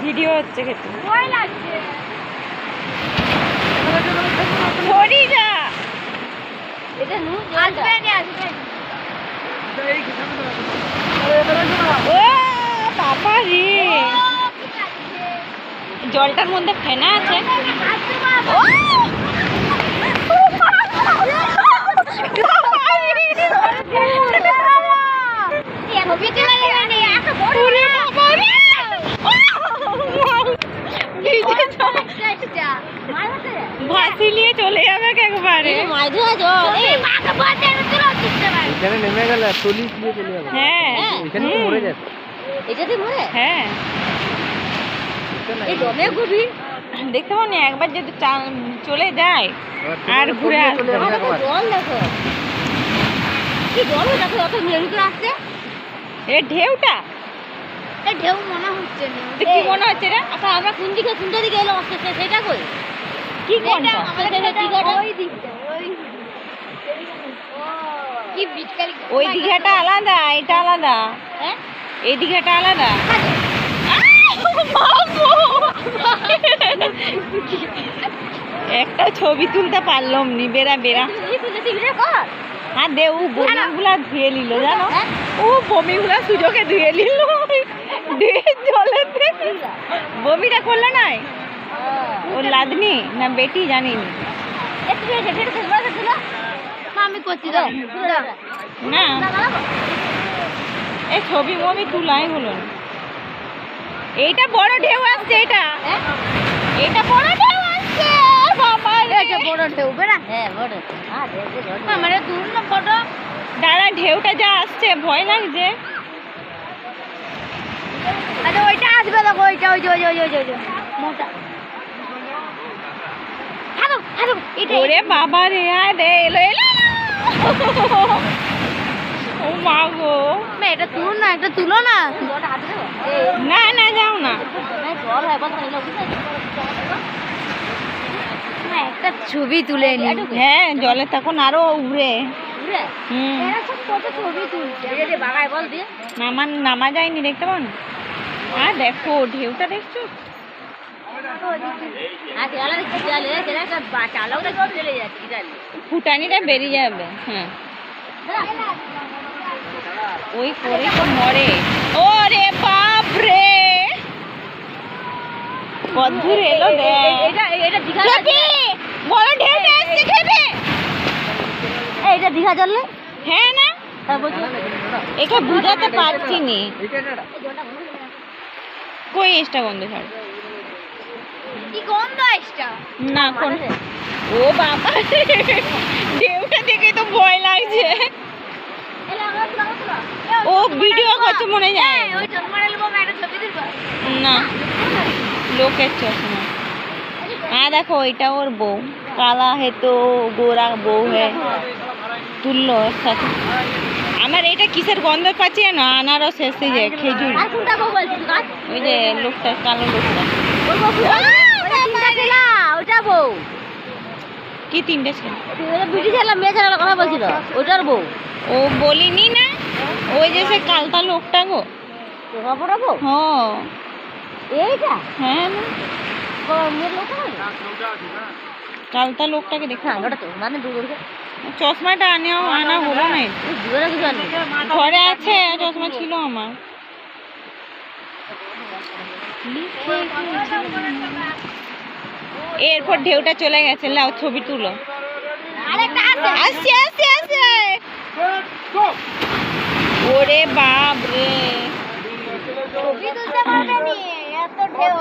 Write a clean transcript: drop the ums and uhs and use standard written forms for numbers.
Video হচ্ছে খেতে ভয় লাগছে সরি যা এটা নু আসবে ও বাবা রে জলটার মধ্যে ফেনা আছে ও! ওরে বাবা রে! ভাসি নিয়ে চলে যাবে একবারে এখানে নেমে গেলে চল্লিশ দিয়ে চলে যাবে। হ্যাঁ এখানে তো মরে যাচ্ছে। হ্যাঁ দেখতে পাও না একবার যদি চলে যায় আর ঘুরে আসবে এ ঢেউটা ঢেউ মনে হচ্ছে না তো কি মনে হচ্ছে রে আমরা কোনটা দিকে এলাম সেটা কই কি কোনটা ওই দিকটা কি বিটকালি ওই দিঘাটা আলাদা এটা আলাদা হ্যাঁ এই দিঘাটা আলাদা একটা ছবি তুলতে পারলাম নি বেড়া বেড়া হ্যাঁ দে ও বমিগুলা ধুয়ে নিল জানো ও বমিগুলা সুযোগে ধুয়ে নিল জলেতে বমিটা করলে নাই ও লাদনি না বেটি জানিনি আমি করছি দাও না এই ছবি মবি তুলাই হলো না এইটা বড় ঢেউ আসছে এটা বড় ঢেউ আসছে বাবা এটা বড় ঢেউ বেড়া হ্যাঁ বড় আমার দূর না বড় দাঁড়া ঢেউটা যা আসছে ভয় লাগছে আরে ওইটা আসবে দেখো ওইটা ওই যে মোটা হারো এটা ওরে বাবা রে আয় দে এলো ও মা গো এটা তুলো না এটা তুলো না না না যাও না একটা ছবি তুলে নি হ্যাঁ জলে তখন আরো উড়ে হুম ছবি তুলছে নামা যায়নি দেখতে পাও না আর দেখো ঢেউটা দেখছো ফুটানিটা বেরিয়ে যাবে হ্যাঁ ওই করে তো মরে ওরে বাপ রে কদ্দূর এলো বড় ঢেউটা আসছে খেবে এইটা দীঘা চললে হ্যাঁ না একে বুঝাতে পারছি নি কই এসটা গন্ধ ছাড় কি গন্ধ এসটা না কোন ও বাবা ঢেউটা দেখে তো ভয় লাগছে ও ভিডিও করছে মনে যায় ওই জন্মারের লোক একটা ছবি তুলবা না লোকের চশমা হ্যাঁ দেখো এটা ওর বউ কালা হে তো গোরা বউ হে তুললো ওর সাথে আমার এটা কিসের গন্ধ পাচ্ছি না আনারস এসে যে খেজুর আর কোনটা বউ বলছিস কাজ ওই যে লোকটা কালো লোকটা ওই বউ ওটা ছেলা ওটা বউ কি তিনটে ছিল বিটি ছেলা মেয়ে ছেলা কথা বলছিল ওটার বউ ও বলিনি না ওই যে সে কালতা লোকটা গো খবর বউ হ্যাঁ এইটা হ্যাঁ না মেয়ের লোক কালতা লোকটাকে দেখো হ্যাঁ ওটা তো মানে দূর করে চশমাটা আনা হলো না দূরে কিছু আনি ঘরে আছে চশমা ছিল আমার এরপর ঢেউটা চলে গেছে লাও ছবি তুলো আরেকটা আছে আসছে আসছে আসছে ওরে বাপ রে ছবি তুলতে পারবে নি এত ঢেউ